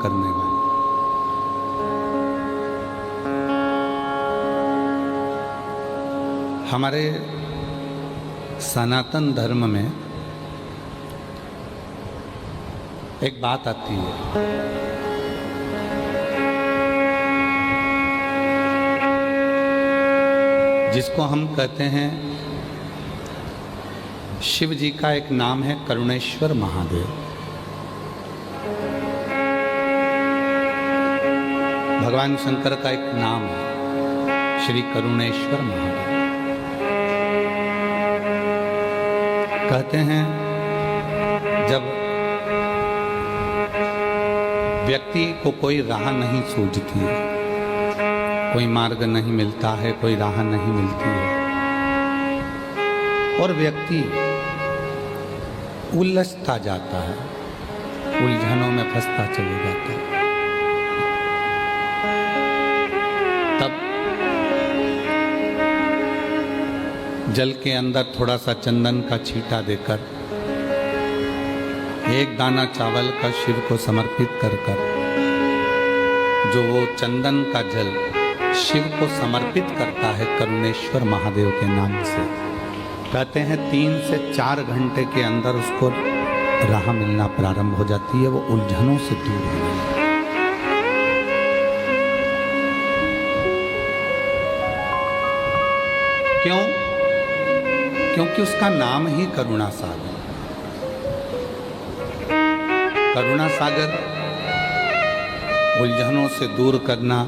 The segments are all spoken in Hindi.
करने वाली। हमारे सनातन धर्म में एक बात आती है, जिसको हम कहते हैं, शिव जी का एक नाम है करुणेश्वर महादेव। भगवान शंकर का एक नाम है श्री करुणेश्वर महादेव। कहते हैं जब व्यक्ति को कोई राह नहीं सूझती है, कोई मार्ग नहीं मिलता है, कोई राह नहीं मिलती है और व्यक्ति उलझता जाता है, उलझनों में फंसता चले जाता है, तब जल के अंदर थोड़ा सा चंदन का छींटा देकर, एक दाना चावल का शिव को समर्पित कर जो वो चंदन का जल शिव को समर्पित करता है करुणेश्वर महादेव के नाम से, कहते हैं 3 से 4 घंटे के अंदर उसको राह मिलना प्रारंभ हो जाती है, वो उलझनों से दूर हो जाती है। क्यों? क्योंकि उसका नाम ही करुणा सागर। करुणा सागर उलझनों से दूर करना,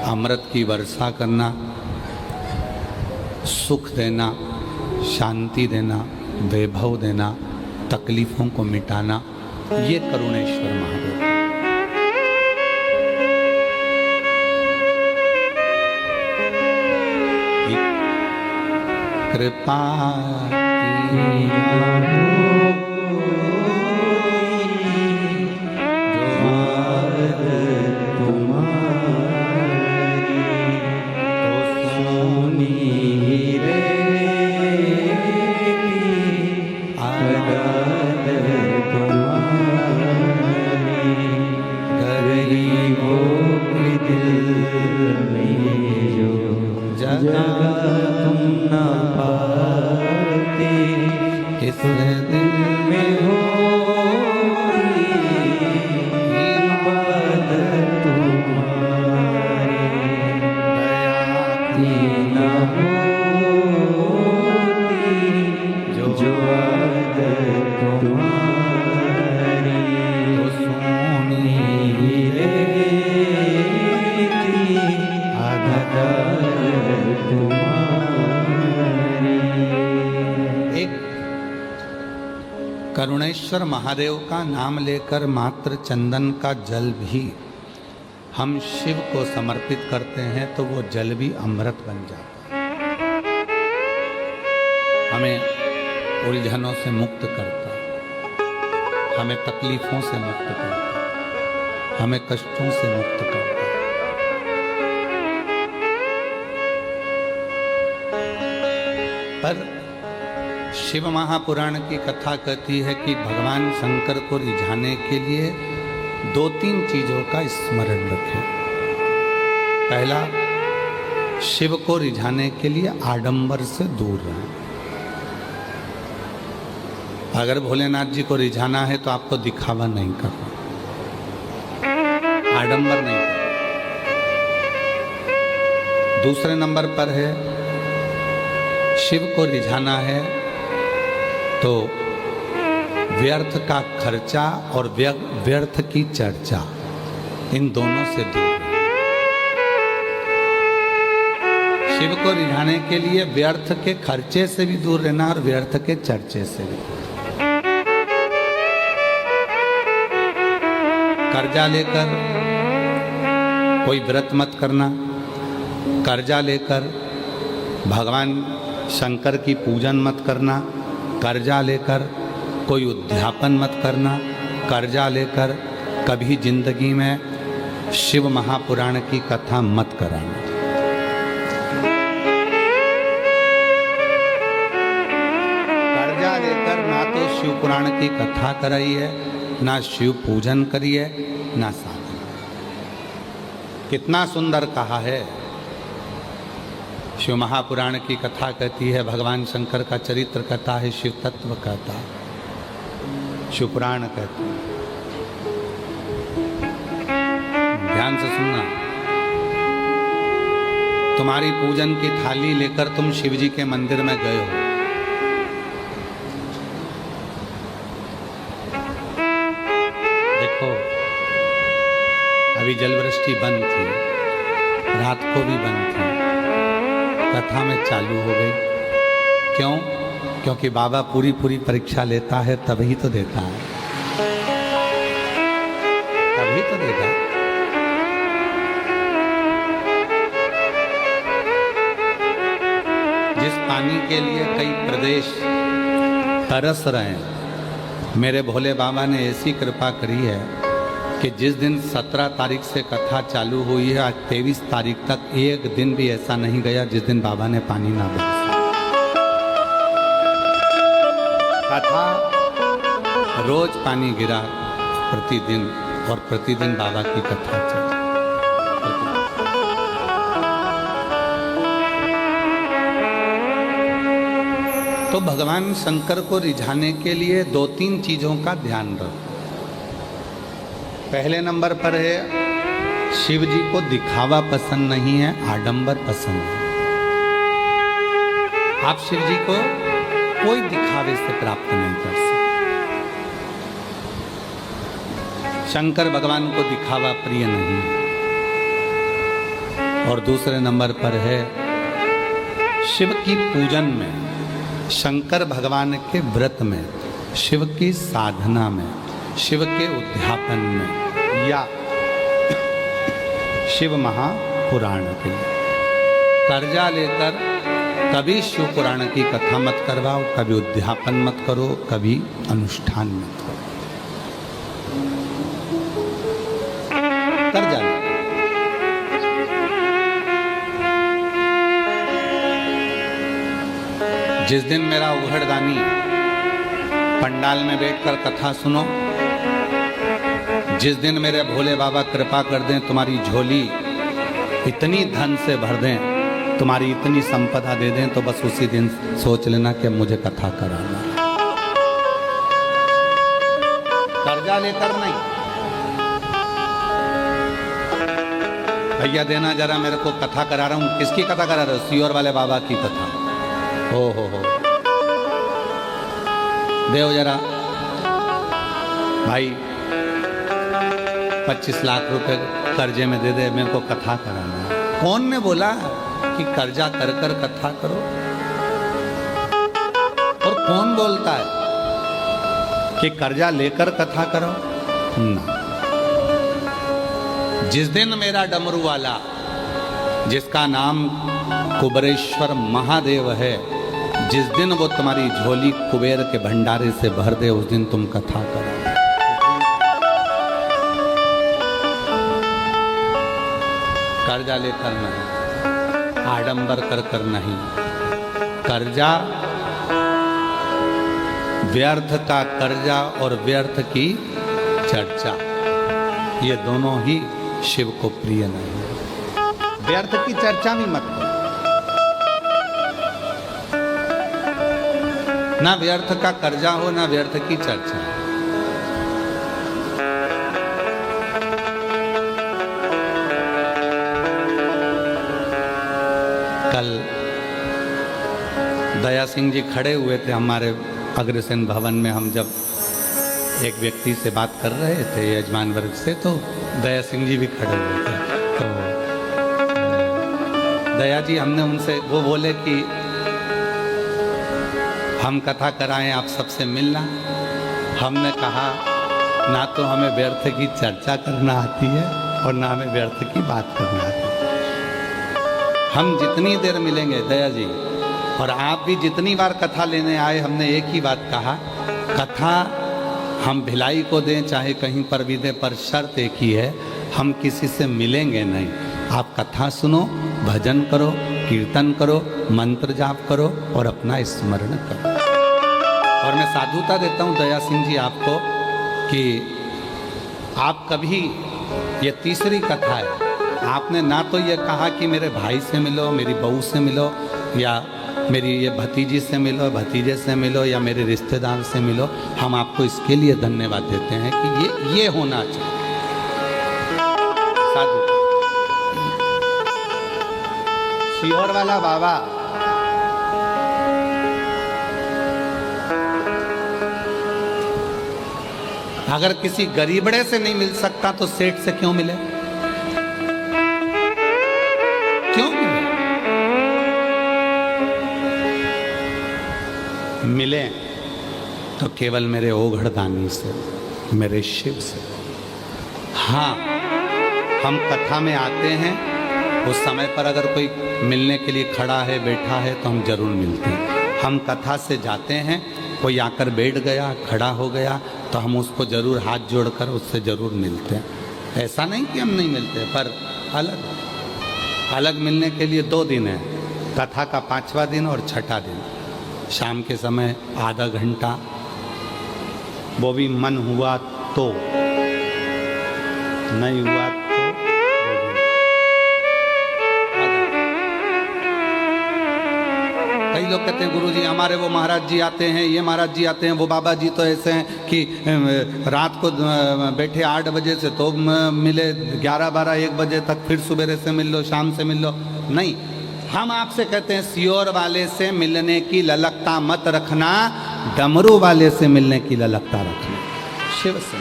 अमृत की वर्षा करना, सुख देना, शांति देना, वैभव देना, तकलीफों को मिटाना, ये करुणेश्वर महादेव। कृपा करुणेश्वर महादेव का नाम लेकर मात्र चंदन का जल भी हम शिव को समर्पित करते हैं तो वो जल भी अमृत बन जाता है, हमें उलझनों से मुक्त करता है, हमें तकलीफों से मुक्त करता है, हमें कष्टों से मुक्त करता है। पर शिव महापुराण की कथा कहती है कि भगवान शंकर को रिझाने के लिए 2-3 चीजों का स्मरण रखें। पहला, शिव को रिझाने के लिए आडंबर से दूर रहें। अगर भोलेनाथ जी को रिझाना है तो आपको दिखावा नहीं करना, आडंबर नहीं करना। दूसरे नंबर पर है, शिव को रिझाना है तो व्यर्थ का खर्चा और व्यर्थ की चर्चा, इन दोनों से दूर। शिव को रिझाने के लिए व्यर्थ के खर्चे से भी दूर रहना और व्यर्थ के चर्चे से भी। कर्जा लेकर कोई व्रत मत करना, कर्जा लेकर भगवान शंकर की पूजन मत करना, कर्जा लेकर कोई उद्यापन मत करना, कर्जा लेकर कभी जिंदगी में शिव महापुराण की कथा मत कराना। कर्जा लेकर ना तो शिव पुराण की कथा कराई है, ना शिव पूजन करी है, न साधन। कितना सुंदर कहा है। शिव महापुराण की कथा कहती है, भगवान शंकर का चरित्र कहता है, शिव तत्व कहता है, शिव पुराण कहता है। ध्यान से सुनना। तुम्हारी पूजन की थाली लेकर तुम शिव जी के मंदिर में गए हो, देखो अभी जलवृष्टि बंद थी, रात को भी बंद थी, कथा में चालू हो गई। क्यों? क्योंकि बाबा पूरी परीक्षा लेता है, तभी तो देता है, तभी तो देता है। जिस पानी के लिए कई प्रदेश तरस रहे हैं, मेरे भोले बाबा ने ऐसी कृपा करी है कि जिस दिन 17 तारीख से कथा चालू हुई है, आज 23 तारीख तक एक दिन भी ऐसा नहीं गया जिस दिन बाबा ने पानी ना बरसा। कथा रोज पानी गिरा प्रतिदिन, और प्रतिदिन बाबा की कथा चली। तो भगवान शंकर को रिझाने के लिए 2-3 चीजों का ध्यान रखो। पहले नंबर पर है, शिव जी को दिखावा पसंद नहीं है, आडंबर पसंद है। आप शिव जी को कोई दिखावे से प्राप्त नहीं कर सकते। शंकर भगवान को दिखावा प्रिय नहीं है। और दूसरे नंबर पर है, शिव की पूजन में, शंकर भगवान के व्रत में, शिव की साधना में, शिव के उद्यापन में, या शिव महापुराण के कर्जा लेकर कभी शिव पुराण की कथा मत करवाओ, कभी उद्यापन मत करो, कभी अनुष्ठान मत करो। कर्जा ले। जिस दिन मेरा उघड़दानी पंडाल में बैठकर कथा सुनो, जिस दिन मेरे भोले बाबा कृपा कर दें, तुम्हारी झोली इतनी धन से भर दें, तुम्हारी इतनी संपदा दे दें, तो बस उसी दिन सोच लेना कि मुझे कथा कराना। कर्जा लेकर नहीं। भैया देना जरा, मेरे को कथा करा रहा हूं। किसकी कथा करा रहे हो? सियोर वाले बाबा की कथा। हो देव जरा भाई, 25 लाख रुपए कर्जे में दे दे, मेरे को कथा कराना है। कौन ने बोला कि कर्जा कर कर कथा करो? और कौन बोलता है कि कर्जा लेकर कथा करो? ना। जिस दिन मेरा डमरू वाला, जिसका नाम कुबेरेश्वर महादेव है, जिस दिन वो तुम्हारी झोली कुबेर के भंडारे से भर दे, उस दिन तुम कथा करो। कर्जा लेकर नहीं, आडंबर कर कर नहीं। कर्जा, व्यर्थ का कर्जा और व्यर्थ की चर्चा, ये दोनों ही शिव को प्रिय नहीं। व्यर्थ की चर्चा भी मत करो, ना व्यर्थ का कर्जा हो, ना व्यर्थ की चर्चा। कल दया सिंह जी खड़े हुए थे हमारे अग्रसेन भवन में। हम जब एक व्यक्ति से बात कर रहे थे यजमान वर्ग से, तो दया सिंह जी भी खड़े हुए थे। तो दया जी, हमने उनसे, वो बोले कि हम कथा कराएं, आप सबसे मिलना। हमने कहा, ना तो हमें व्यर्थ की चर्चा करना आती है और ना हमें व्यर्थ की बात करना आती है। हम जितनी देर मिलेंगे दया जी, और आप भी जितनी बार कथा लेने आए, हमने एक ही बात कहा, कथा हम भिलाई को दें चाहे कहीं पर भी दें, पर शर्त एक ही है, हम किसी से मिलेंगे नहीं। आप कथा सुनो, भजन करो, कीर्तन करो, मंत्र जाप करो और अपना स्मरण करो। और मैं साधुता देता हूँ दया सिंह जी आपको कि आप कभी, ये तीसरी कथा है, आपने ना तो ये कहा कि मेरे भाई से मिलो, मेरी बहू से मिलो, या मेरी ये भतीजी से मिलो, भतीजे से मिलो, या मेरे रिश्तेदार से मिलो। हम आपको इसके लिए धन्यवाद देते हैं कि ये होना चाहिए। साधु सीहोर वाला बाबा, अगर किसी गरीबड़े से नहीं मिल सकता तो सेठ से क्यों मिले? क्यों मिले? तो केवल मेरे ओघड़दानी से, मेरे शिव से। हाँ, हम कथा में आते हैं, उस समय पर अगर कोई मिलने के लिए खड़ा है, बैठा है, तो हम जरूर मिलते हैं। हम कथा से जाते हैं, कोई आकर बैठ गया, खड़ा हो गया, तो हम उसको जरूर हाथ जोड़कर उससे जरूर मिलते हैं। ऐसा नहीं कि हम नहीं मिलते, पर अलग अलग मिलने के लिए 2 दिन है, कथा का 5वां दिन और 6ठा दिन। शाम के समय आधा घंटा, वो भी मन हुआ तो, नहीं हुआ तो कई लोग कहते हैं गुरुजी हमारे वो महाराज जी आते हैं, ये महाराज जी आते हैं, वो बाबा जी तो ऐसे हैं कि रात को बैठे 8 बजे से तो मिले 11, 12, 1 बजे तक, फिर सुबह से मिल लो, शाम से मिल लो। नहीं, हम आपसे कहते हैं सीहोर वाले से मिलने की ललकता मत रखना, डमरू वाले से मिलने की ललकता रखना। शिव से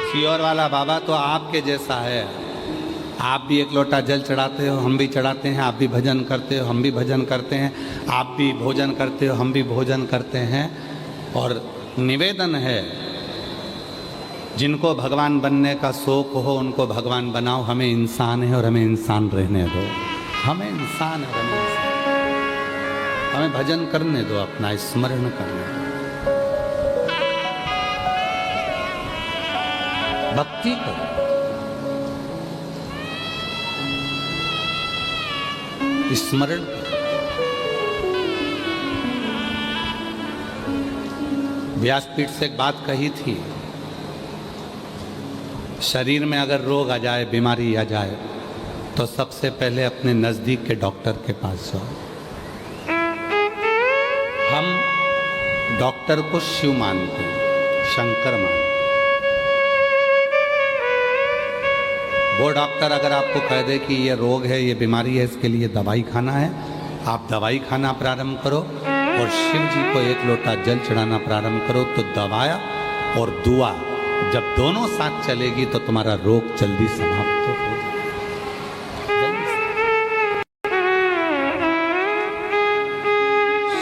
सीहोर वाला बाबा तो आपके जैसा है। आप भी 1 लोटा जल चढ़ाते हो, हम भी चढ़ाते हैं, आप भी भजन करते हो, हम भी भजन करते हैं, आप भी भोजन करते हो, हम भी भोजन करते हैं। और निवेदन है, जिनको भगवान बनने का शौक हो उनको भगवान बनाओ। हमें इंसान है और हमें इंसान रहने दो। हमें इंसान है, हमें भजन करने दो, अपना स्मरण करने दो, भक्ति करो। स्मरण। व्यासपीठ से एक बात कही थी, शरीर में अगर रोग आ जाए, बीमारी आ जाए, तो सबसे पहले अपने नजदीक के डॉक्टर के पास जाओ। हम डॉक्टर को शिव मानते हैं, शंकर मानते हैं। वो डॉक्टर अगर आपको कह दे कि ये रोग है, ये बीमारी है, इसके लिए दवाई खाना है, आप दवाई खाना प्रारंभ करो और शिव जी को 1 लोटा जल चढ़ाना प्रारंभ करो। तो दवाया और दुआ जब दोनों साथ चलेगी तो तुम्हारा रोग जल्दी समाप्त हो जाएगा।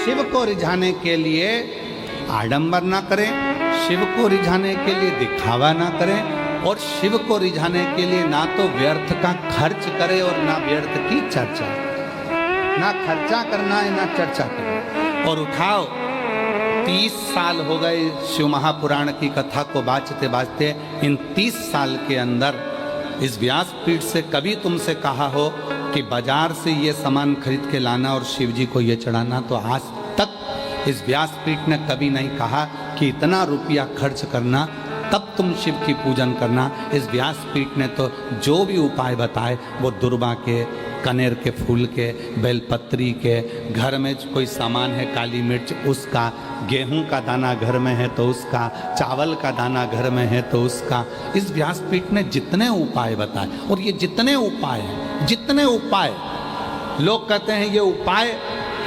शिव को रिझाने के लिए आडंबर ना करें, शिव को रिझाने के लिए दिखावा ना करें, और शिव को रिझाने के लिए ना तो व्यर्थ का खर्च करे और ना व्यर्थ की चर्चा। ना खर्चा करना है, ना चर्चा करना। और उठाओ, 30 साल हो गए शिव महापुराण की कथा को बाँचते बाँचते। इन 30 साल के अंदर इस व्यासपीठ से कभी तुमसे कहा हो कि बाजार से ये सामान खरीद के लाना और शिव जी को ये चढ़ाना, तो आज तक इस व्यासपीठ ने कभी नहीं कहा कि इतना रुपया खर्च करना तब तुम शिव की पूजन करना। इस व्यासपीठ ने तो जो भी उपाय बताए, वो दुर्बा के, कनेर के फूल के, बेलपत्री के, घर में कोई सामान है काली मिर्च उसका, गेहूं का दाना घर में है तो उसका, चावल का दाना घर में है तो उसका। इस व्यासपीठ ने जितने उपाय बताए, और ये जितने उपाय हैं, जितने उपाय लोग कहते हैं ये उपाय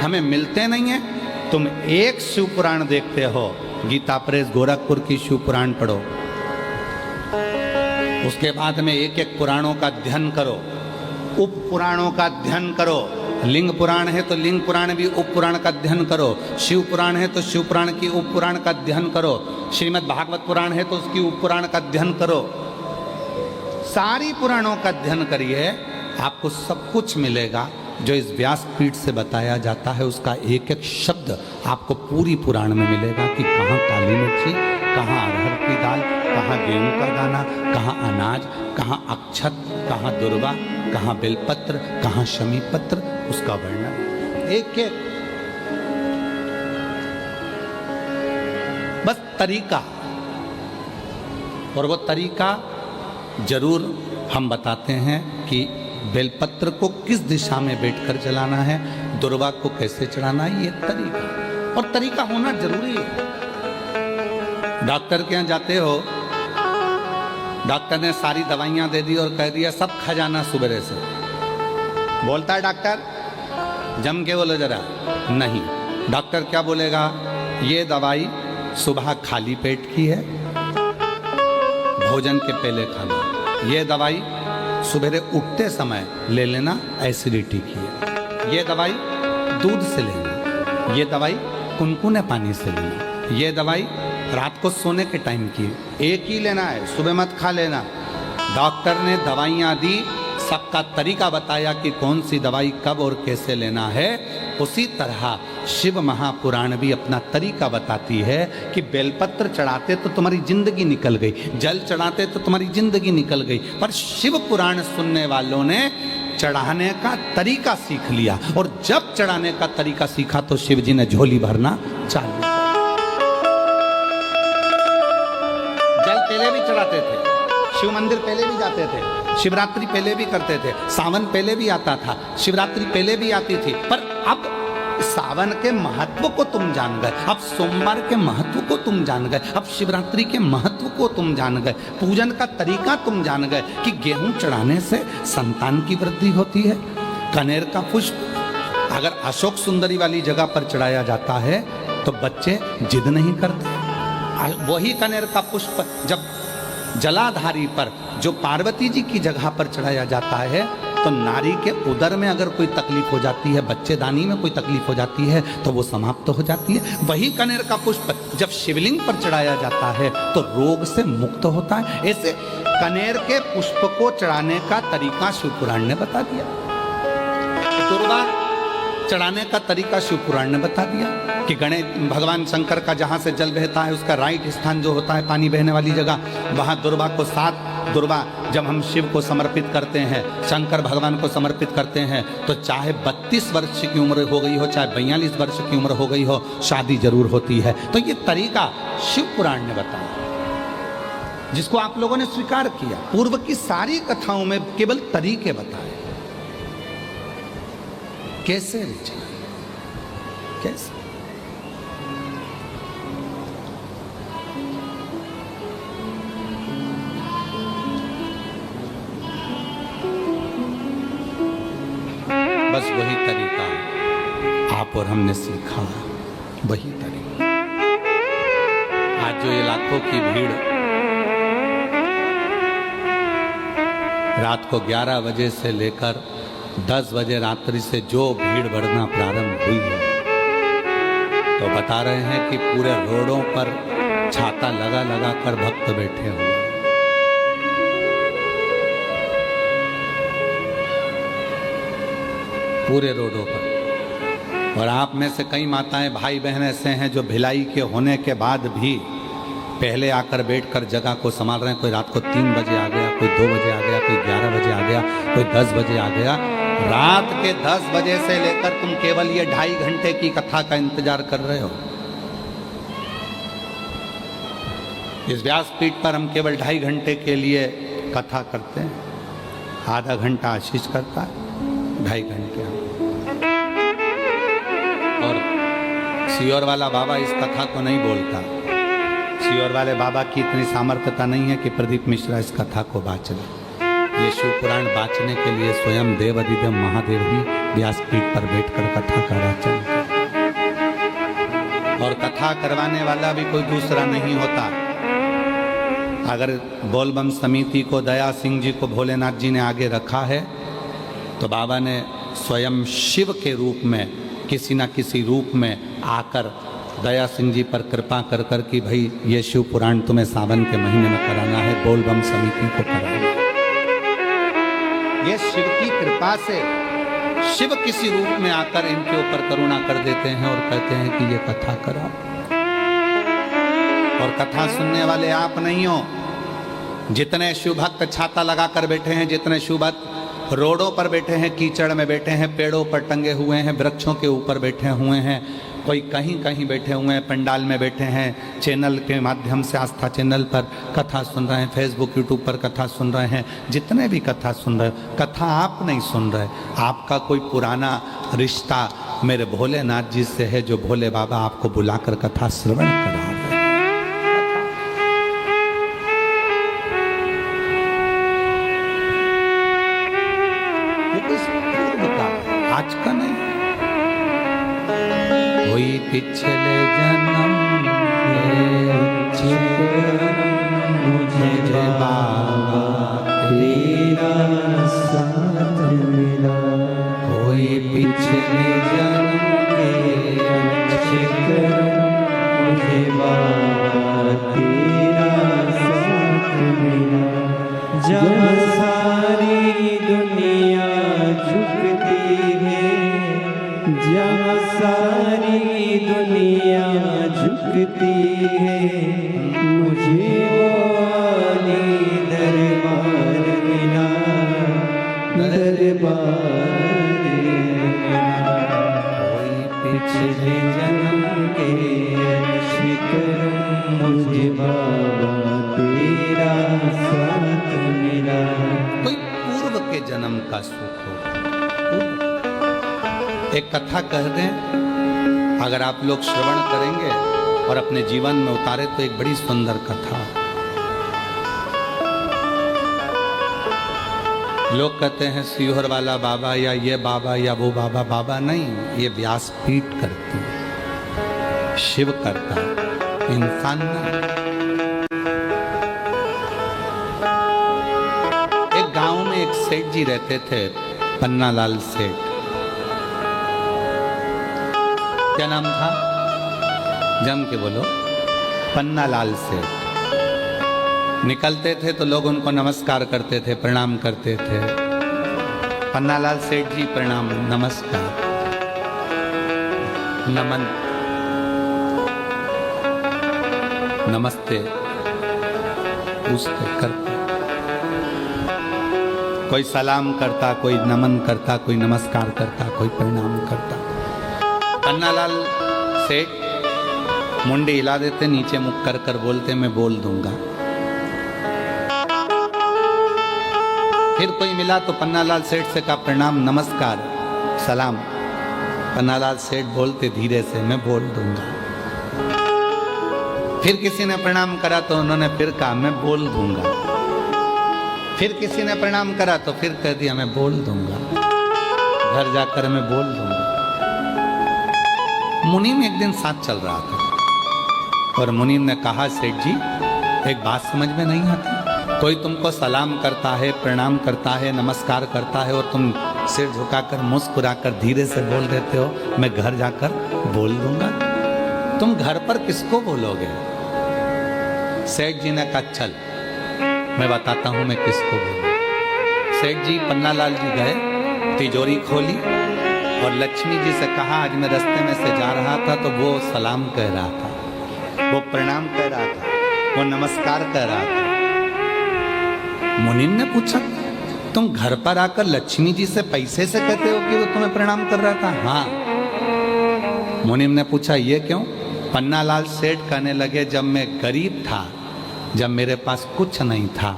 हमें मिलते नहीं हैं। तुम एक शिव पुराण देखते हो, गीता प्रेस गोरखपुर की शिव पुराण पढ़ो, उसके बाद में 1-1 पुराणों का अध्ययन करो, उप पुराणों का अध्ययन करो। लिंग पुराण है तो लिंग पुराण भी उप पुराण का अध्ययन करो, शिव पुराण है तो शिव पुराण की उप पुराण का अध्ययन करो, श्रीमद् भागवत पुराण है तो उसकी उप पुराण का अध्ययन करो। सारी पुराणों का अध्ययन करिए, आपको सब कुछ मिलेगा जो इस व्यासपीठ से बताया जाता है। उसका 1-1 शब्द आपको पूरी पुराण में मिलेगा कि कहाँ काली मिर्ची, कहाँ अरहर की दाल, कहाँ गेहूं का दाना, कहाँ अनाज, कहाँ अक्षत, कहाँ दुर्वा, कहाँ बेलपत्र, कहाँ शमी पत्र, उसका वर्णन 1-1। बस तरीका, और वो तरीका जरूर हम बताते हैं कि बेलपत्र को किस दिशा में बैठकर चलाना है, दुर्वा को कैसे चढ़ाना है, ये तरीका, और तरीका होना जरूरी है। डॉक्टर के यहाँ जाते हो, डॉक्टर ने सारी दवाइयां दे दी और कह दिया सब खा जाना सुबह से। बोलता है डॉक्टर, जम के बोलो जरा, नहीं। डॉक्टर क्या बोलेगा, ये दवाई सुबह खाली पेट की है, भोजन के पहले खाना। ये दवाई सुबह उठते समय ले लेना, एसिडिटी की है। ये दवाई दूध से लेना, ये दवाई कुनकुने पानी से लेना, ये दवाई रात को सोने के टाइम की, एक ही लेना है, सुबह मत खा लेना। डॉक्टर ने दवाइयाँ दी, सबका तरीका बताया कि कौन सी दवाई कब और कैसे लेना है। उसी तरह शिव महापुराण भी अपना तरीका बताती है कि बेलपत्र चढ़ाते तो तुम्हारी जिंदगी निकल गई, जल चढ़ाते तो तुम्हारी जिंदगी निकल गई, पर शिव पुराण सुनने वालों ने चढ़ाने का तरीका सीख लिया, और जब चढ़ाने का तरीका सीखा तो शिव जी ने झोली भरना चालू किया। जल पहले भी चढ़ाते थे, शिव मंदिर पहले भी जाते थे, शिवरात्रि पहले भी करते थे, सावन पहले भी आता था, शिवरात्रि पहले भी आती थी, पर अब सावन के महत्व को तुम जान गए, अब सोमवार के महत्व को तुम जान गए, अब शिवरात्रि के महत्व को तुम जान गए, पूजन का तरीका तुम जान गए कि गेहूं चढ़ाने से संतान की वृद्धि होती है। कनेर का पुष्प अगर अशोक सुंदरी वाली जगह पर चढ़ाया जाता है तो बच्चे जिद नहीं करते। वही कनेर का पुष्प जब जलाधारी पर, जो पार्वती जी की जगह पर चढ़ाया जाता है, तो नारी के उदर में अगर कोई तकलीफ हो जाती है, बच्चेदानी में कोई तकलीफ हो जाती है, तो वो समाप्त हो जाती है। वही कनेर का पुष्प जब शिवलिंग पर चढ़ाया जाता है तो रोग से मुक्त होता है। ऐसे कनेर के पुष्प को चढ़ाने का तरीका शिवपुराण ने बता दिया, दुर्वा चढ़ाने का तरीका शिवपुराण ने बता दिया कि गणेश भगवान शंकर का जहाँ से जल बहता है उसका राइट स्थान जो होता है पानी बहने वाली जगह, वहाँ दुर्वा को 7 दुर्वा जब हम शिव को समर्पित करते हैं, शंकर भगवान को समर्पित करते हैं, तो चाहे 32 वर्ष की उम्र हो गई हो, चाहे 42 वर्ष की उम्र हो गई हो, शादी जरूर होती है। तो ये तरीका शिव पुराण ने बताया, जिसको आप लोगों ने स्वीकार किया। पूर्व की सारी कथाओं में केवल तरीके बताए, कैसे रचना, कैसे। बस वही तरीका आप और हमने सीखा, वही तरीका। आज जो ये लाखों की भीड़ रात को 11 बजे से लेकर 10 बजे रात्रि से जो भीड़ बढ़ना प्रारंभ हुई है, तो बता रहे हैं कि पूरे रोडों पर छाता लगा लगा कर भक्त बैठे हुए, पूरे रोडों पर। और आप में से कई माताएं भाई बहन ऐसे हैं जो भिलाई के होने के बाद भी पहले आकर बैठकर जगह को संभाल रहे हैं। कोई रात को 3 बजे आ गया, कोई 2 बजे आ गया, कोई 11 बजे आ गया, कोई 10 बजे आ गया। रात के 10 बजे से लेकर तुम केवल ये 2.5 घंटे की कथा का इंतजार कर रहे हो। इस व्यासपीठ पर हम केवल 2.5 घंटे के लिए कथा करते हैं, आधा घंटा आशीष करता है, 2.5 घंटे हम। और सियोर वाला बाबा इस कथा को नहीं बोलता, सियोर वाले बाबा की इतनी सामर्थ्यता नहीं है कि प्रदीप मिश्रा इस कथा को बाँच ले। ये शिव पुराण बाँचने के लिए स्वयं देव अधिदेव महादेव ही व्यासपीठ पर बैठकर कथा का वाचन करते, और कथा करवाने वाला भी कोई दूसरा नहीं होता। अगर बोलबम समिति को दया सिंह जी को भोलेनाथ जी ने आगे रखा है, तो बाबा ने स्वयं शिव के रूप में किसी न किसी रूप में आकर दया सिंह जी पर कृपा कर कर कि भाई ये शिव पुराण तुम्हें सावन के महीने में कराना है, बोलबम समिति को कराना है। ये शिव की कृपा से शिव किसी रूप में आकर इनके ऊपर करुणा कर देते हैं और कहते हैं कि ये कथा कराओ। और कथा सुनने वाले आप नहीं हो। जितने शिव भक्त छाता लगाकर बैठे हैं, जितने शिव भक्त रोडों पर बैठे हैं, कीचड़ में बैठे हैं, पेड़ों पर टंगे हुए हैं, वृक्षों के ऊपर बैठे हुए हैं, कोई कहीं कहीं बैठे हुए हैं, पंडाल में बैठे हैं, चैनल के माध्यम से, आस्था चैनल पर कथा सुन रहे हैं, फेसबुक यूट्यूब पर कथा सुन रहे हैं, जितने भी कथा सुन रहे हो, कथा आप नहीं सुन रहे, आपका कोई पुराना रिश्ता मेरे भोलेनाथ जी से है, जो भोले बाबा आपको बुलाकर कथा श्रवण करा रहे। आज का नहीं, कोई पिछले जन्म मुझे बाबा तेरा साथ मिला, कोई पिछले जन्म मुझे बाबा तेरा साथ मिला, जब सारी दुनिया झुकती है, जब सारी दुनिया झुकती है, मुझे वाली दरबार मिला, दरबार मिला, कोई पिछले जन्म के शिकर मुझे बाबा तेरा साथ मिला। कोई पूर्व के जन्म का सुख हो। एक कथा कह दें, अगर आप लोग श्रवण करेंगे और अपने जीवन में उतारे तो एक बड़ी सुंदर कथा। लोग कहते हैं सीहोर वाला बाबा या ये बाबा या वो बाबा, बाबा नहीं, ये व्यासपीठ करती है, शिव करता है, इंसान नहीं। एक गांव में एक सेठ जी रहते थे, पन्नालाल सेठ। क्या नाम था? जम के बोलो। पन्नालाल सेठ। निकलते थे तो लोग उनको नमस्कार करते थे, प्रणाम करते थे। पन्नालाल सेठ जी प्रणाम, नमस्कार, नमन, नमस्ते, पूछते करते। कोई सलाम करता, कोई नमन करता, कोई नमस्कार करता, कोई प्रणाम करता। पन्नालाल सेठ मुंडी हिला देते, नीचे मुख कर कर बोलते मैं बोल दूंगा। फिर कोई मिला तो पन्नालाल सेठ से कहा प्रणाम, नमस्कार, सलाम। पन्नालाल सेठ बोलते धीरे से मैं बोल दूंगा। फिर किसी ने प्रणाम करा तो उन्होंने फिर कहा मैं बोल दूंगा। फिर किसी ने प्रणाम करा तो फिर कह दिया मैं बोल दूंगा, घर जाकर मैं बोल दूंगा। मुनीम एक दिन साथ चल रहा था और मुनीम ने कहा सेठ जी एक बात समझ में नहीं आती, कोई तुमको सलाम करता है, प्रणाम करता है, नमस्कार करता है और तुम सिर झुकाकर मुस्कुराकर धीरे से बोल देते हो मैं घर जाकर बोल दूंगा। तुम घर पर किसको बोलोगे? सेठ जी ने कहा चल मैं बताता हूं मैं किसको बोलूं। सेठ जी पन्नालाल जी गए, तिजोरी खोली और लक्ष्मी जी से कहा आज मैं रास्ते में से जा रहा था तो वो सलाम कह रहा था, वो प्रणाम कह रहा था, वो नमस्कार कह रहा था। मुनीम ने पूछा तुम घर पर आकर लक्ष्मी जी से पैसे से कहते हो कि वो तुम्हें प्रणाम कर रहा था? हाँ। मुनीम ने पूछा ये क्यों? पन्नालाल सेठ कहने लगे जब मैं गरीब था, जब मेरे पास कुछ नहीं था,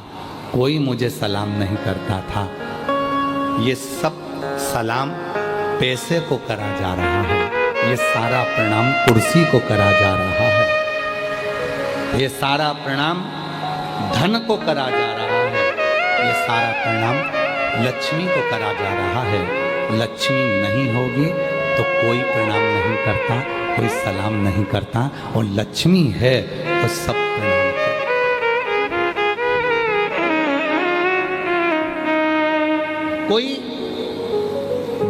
कोई मुझे सलाम नहीं करता था, ये सब सलाम पैसे को करा जा रहा है, ये सारा प्रणाम कुर्सी को करा जा रहा है, ये सारा प्रणाम धन को करा जा रहा है, ये सारा प्रणाम लक्ष्मी को करा जा रहा है। लक्ष्मी नहीं होगी तो कोई प्रणाम नहीं करता, कोई सलाम नहीं करता, और लक्ष्मी है तो सब प्रणाम करता। कोई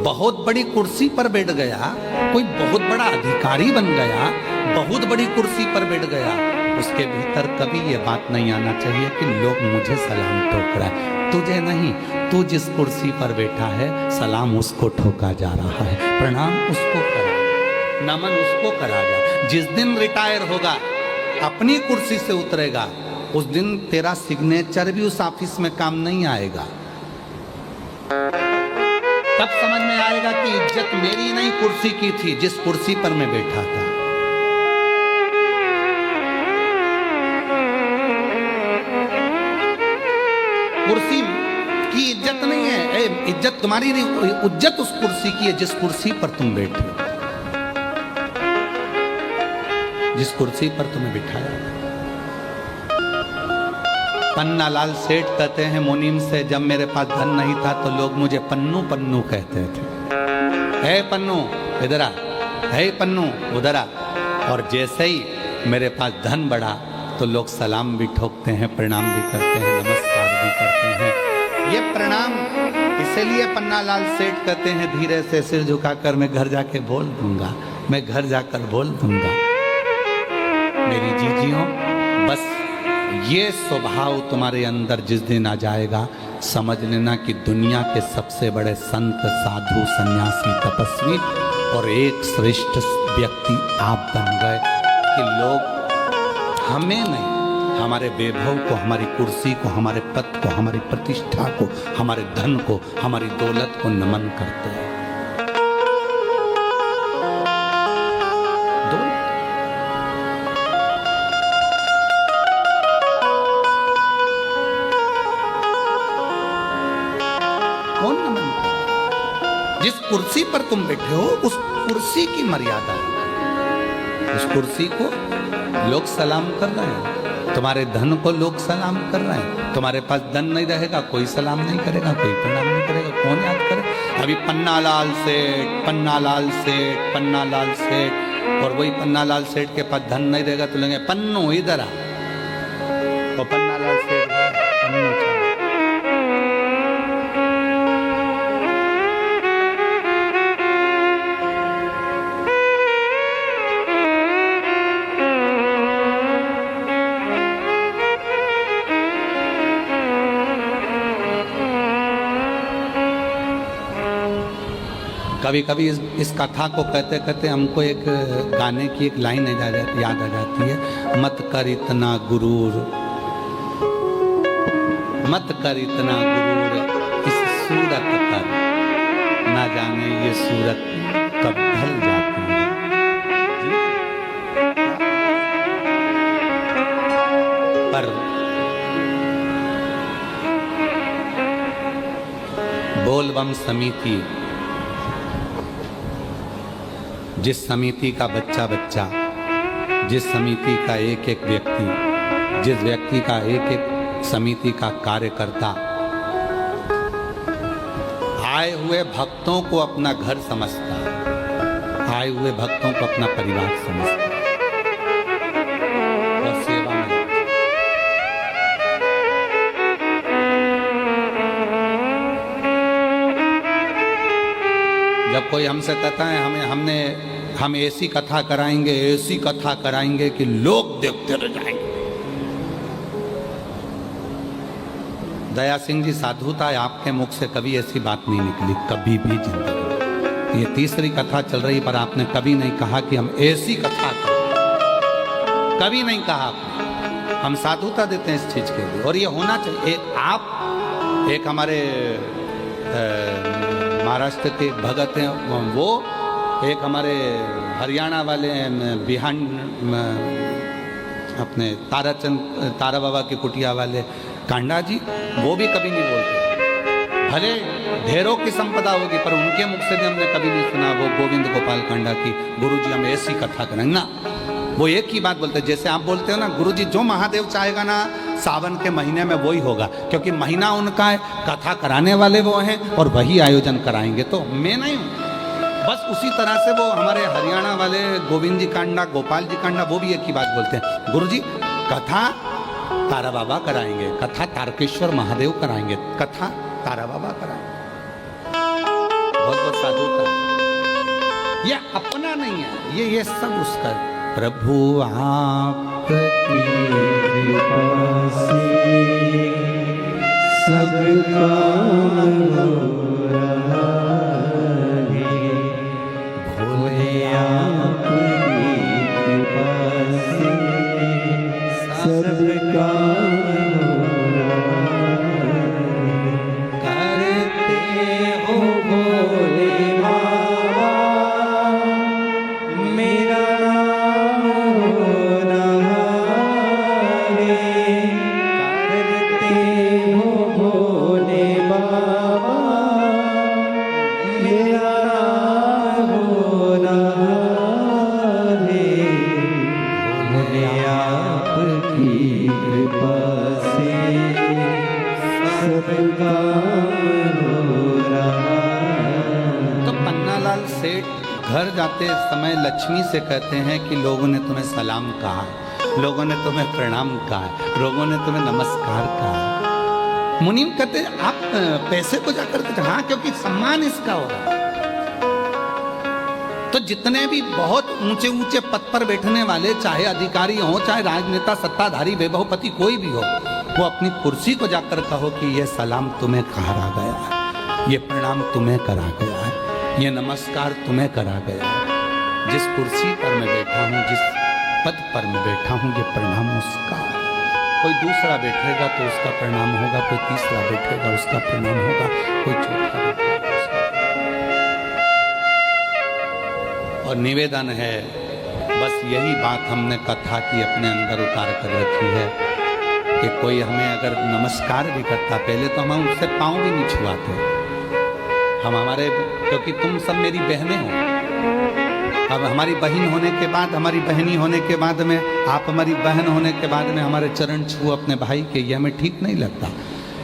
बहुत बड़ी कुर्सी पर बैठ गया, कोई बहुत बड़ा अधिकारी बन गया, बहुत बड़ी कुर्सी पर बैठ गया, उसके भीतर कभी ये बात नहीं आना चाहिए कि लोग मुझे सलाम ठोक रहा है। तुझे नहीं, तू जिस कुर्सी पर बैठा है सलाम उसको ठोका जा रहा है, प्रणाम उसको करा, नमन उसको करा जा। जिस दिन रिटायर होगा, अपनी कुर्सी से उतरेगा, उस दिन तेरा सिग्नेचर भी उस ऑफिस में काम नहीं आएगा। तब समझ में जाएगा कि इज्जत मेरी नहीं कुर्सी की थी, जिस कुर्सी पर मैं बैठा था। कुर्सी की इज्जत नहीं है, इज्जत तुम्हारी नहीं, इज्जत उस कुर्सी की है जिस कुर्सी पर तुम बैठे, जिस कुर्सी पर तुम्हें बिठाया। पन्नालाल सेठ कहते हैं मुनीम से, जब मेरे पास धन नहीं था तो लोग मुझे पन्नू पन्नू कहते थे। है पन्नू इधर आ, है पन्नू उधर आ। और जैसे ही मेरे पास धन बढ़ा तो लोग सलाम भी ठोकते हैं, प्रणाम भी करते हैं, नमस्कार भी करते हैं। ये प्रणाम इसलिए पन्नालाल सेठ कहते हैं, धीरे से सिर झुकाकर मैं घर जाके बोल दूंगा, मैं घर जाकर बोल दूंगा। मेरी जीजियों, बस ये स्वभाव तुम्हारे अंदर जिस दिन आ जाएगा, समझ लेना कि दुनिया के सबसे बड़े संत, साधु, सन्यासी, तपस्वी और एक श्रेष्ठ व्यक्ति आप बन गए कि लोग हमें नहीं, हमारे वैभव को, हमारी कुर्सी को, हमारे पद को, हमारी प्रतिष्ठा को, हमारे धन को, हमारी दौलत को नमन करते हैं। कौन नमन करता? जिस कुर्सी पर तुम बैठे हो उस कुर्सी की मर्यादा है, उस कुर्सी को लोग सलाम कर रहे हैं, तुम्हारे धन को लोग सलाम कर रहे हैं। तुम्हारे पास धन नहीं रहेगा, कोई सलाम नहीं करेगा, कोई प्रणाम नहीं करेगा, कौन याद करे? अभी पन्नालाल सेठ, पन्नालाल सेठ, पन्नालाल सेठ, और वही पन्नालाल सेठ के पास धन नहीं रहेगा तो लेंगे पन्नू इधर आ, तो पन्नालाल सेठ पन्नू चला। कभी कभी इस कथा को कहते कहते हमको एक गाने की एक लाइन याद आ जाती है, मत कर इतना गुरूर, मत कर इतना गुरूर, इस सूरत पर ना जाने ये सूरत कब ढल जाती है। पर बोलबम समिति, जिस समिति का बच्चा बच्चा, जिस समिति का एक एक व्यक्ति, जिस व्यक्ति का एक एक समिति का कार्यकर्ता आए हुए भक्तों को अपना घर समझता, आए हुए भक्तों को अपना परिवार समझता और सेवा में। जब कोई हमसे कहता है हम ऐसी कथा कराएंगे, ऐसी कथा कराएंगे कि लोग देखते रह जाएंगे। दया सिंह जी साधु था, आपके मुख से कभी ऐसी बात नहीं निकली, कभी भी जिंदगी। ये तीसरी कथा चल रही पर आपने कभी नहीं कहा कि हम ऐसी कथा करें, कभी नहीं कहा आपने। हम साधुता देते हैं इस चीज के लिए और ये होना चाहिए। आप एक हमारे महाराष्ट्र के भगत हैं, वो एक हमारे हरियाणा वाले बिहान अपने तारा बाबा की कुटिया वाले कांडा जी, वो भी कभी नहीं बोलते। भले ढेरों की संपदा होगी पर उनके मुख से भी हमने कभी नहीं सुना वो गोविंद गोपाल कांडा की गुरुजी हम ऐसी कथा करेंगे ना। वो एक ही बात बोलते हैं, जैसे आप बोलते हो ना गुरुजी जो महादेव चाहेगा ना सावन के महीने में वही होगा, क्योंकि महीना उनका है, कथा कराने वाले वो हैं और वही आयोजन कराएंगे, तो मैं नहीं हूँ। बस उसी तरह से वो हमारे हरियाणा वाले गोविंद जी कांडा, गोपाल जी कांडा, वो भी एक ही बात बोलते हैं, गुरुजी कथा तारा बाबा कराएंगे, कथा तारकेश्वर महादेव कराएंगे, कथा तारा बाबा कराएंगे। बहुत बहुत साधुता, ये अपना नहीं है, ये सब उसका। प्रभु आपकी कृपा से सब काम हो रहा है, भोले आपकी कृपा से सब काम हो रहा है। करते हो भोले कृपा से सब काम हो रहा। तो पन्नालाल सेठ घर जाते समय लक्ष्मी से कहते हैं कि लोगों ने तुम्हें सलाम कहा, लोगों ने तुम्हें प्रणाम कहा, लोगों ने तुम्हें नमस्कार कहा। मुनीम कहते हैं आप पैसे को जाकर के, हाँ क्योंकि सम्मान इसका हो रहा है। तो जितने भी बहुत ऊंचे ऊंचे पद पर बैठने वाले, चाहे अधिकारी हो, चाहे राजनेता, सत्ताधारी, वैभवपति कोई भी हो, वो अपनी कुर्सी को जाकर कहो कि ये सलाम तुम्हें करा गया है, ये प्रणाम तुम्हें करा गया है, ये नमस्कार तुम्हें करा गया है। जिस कुर्सी पर मैं बैठा हूँ, जिस पद पर मैं बैठा हूँ, ये प्रणाम उसका है। कोई दूसरा बैठेगा तो उसका प्रणाम होगा, कोई तीसरा बैठेगा उसका प्रणाम होगा, कोई चौथा बैठेगा उसका। और निवेदन है, बस यही बात हमने कथा की अपने अंदर उतार कर रखी है कि कोई हमें अगर नमस्कार भी करता, पहले तो हम उससे पाँव भी नहीं छुआते। हम हमारे, क्योंकि तुम सब मेरी बहनें हो, अब हमारी बहन होने के बाद, हमारी बहनी होने के बाद में, आप हमारी बहन होने के बाद में हमारे चरण छू अपने भाई के, ये हमें ठीक नहीं लगता।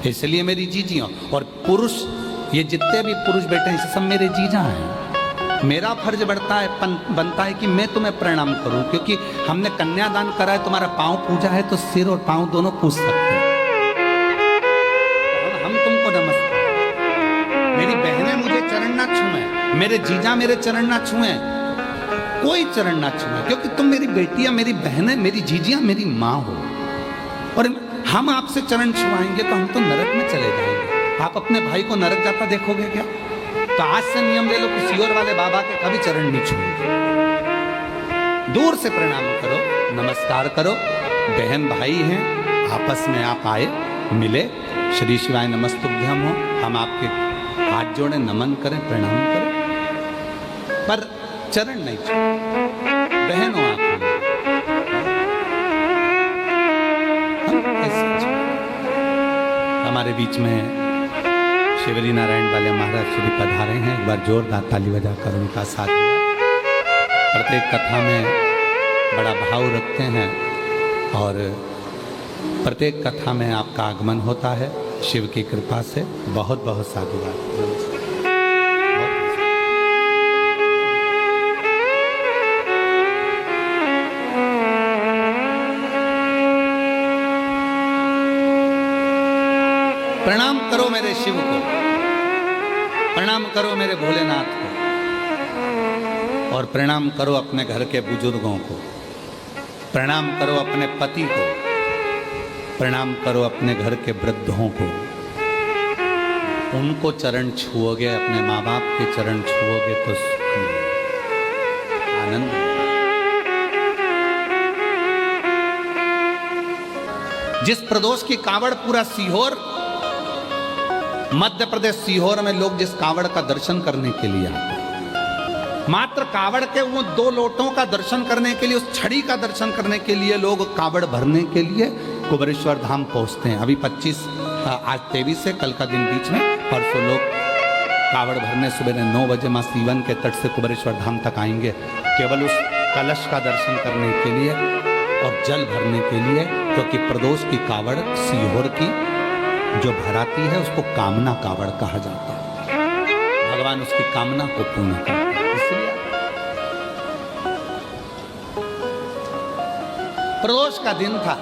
इसलिए मेरी जीजियों, और पुरुष, ये जितने भी पुरुष बैठे हैं सब मेरे जीजा हैं। मेरा फर्ज बनता है कि मैं तुम्हें प्रणाम करूं, क्योंकि हमने कन्यादान करा है, तुम्हारा पाँव पूजा है, तो सिर और पाँव दोनों पूज सकते हैं। हम तुमको नमस्कार, मेरी बहनें मुझे चरण ना छुए, मेरे जीजा मेरे चरण ना छुए, कोई चरण ना छुए, क्योंकि तुम मेरी बेटियां, मेरी बहनें, मेरी जीजियां, मेरी माँ हो। और हम आपसे चरण छुआएंगे तो हम तो नरक में चले जाएंगे। आप अपने भाई को नरक जाता देखोगे क्या? तो आज से नियम ले लो कि सियोर वाले बाबा के कभी चरण नहीं छूएंगे। दूर से प्रणाम करो, नमस्कार करो, बहन भाई हैं, आपस में आप आए, मिले, श्री शिवाय नमस्तुभ्यम हो, हम आपके हाथ जोड़े, नमन करें, प्रणाम करें, पर चरण नहीं छूए। बहन हो आप, हमारे बीच में शिवरी नारायण वाले महाराज श्री पधारे हैं। एक बार जोरदार ताली बजाकर उनका साथ दिया। प्रत्येक कथा में बड़ा भाव रखते हैं और प्रत्येक कथा में आपका आगमन होता है शिव की कृपा से। बहुत बहुत साधुवाद। प्रणाम करो मेरे शिव को, प्रणाम करो मेरे भोलेनाथ को, और प्रणाम करो अपने घर के बुजुर्गों को, प्रणाम करो अपने पति को, प्रणाम करो अपने घर के वृद्धों को। उनको चरण छुओगे, अपने माँ बाप के चरण छुओगे तो सुख मिलेगा, आनंद। जिस प्रदोष की कावड़ पूरा सीहोर, मध्य प्रदेश सीहोर में लोग जिस कावड़ का दर्शन करने के लिए आते हैं, मात्र कावड़ के वो 2 लोटों का दर्शन करने के लिए, उस छड़ी का दर्शन करने के लिए लोग कावड़ भरने के लिए कुबेरेश्वर धाम पहुंचते हैं। अभी 25, आज 23 है, कल का दिन बीच में, परसों लोग कावड़ भरने सुबह 9 बजे माँ सीवन के तट से कुबेरेश्वर धाम तक आएंगे, केवल उस कलश का दर्शन करने के लिए और जल भरने के लिए, क्योंकि प्रदोष की कावड़ सीहोर की जो भराती है उसको कामना कावड़ कहा जाता है। भगवान उसकी कामना को पूर्ण करते हैं। इसलिए प्रदोष का दिन था,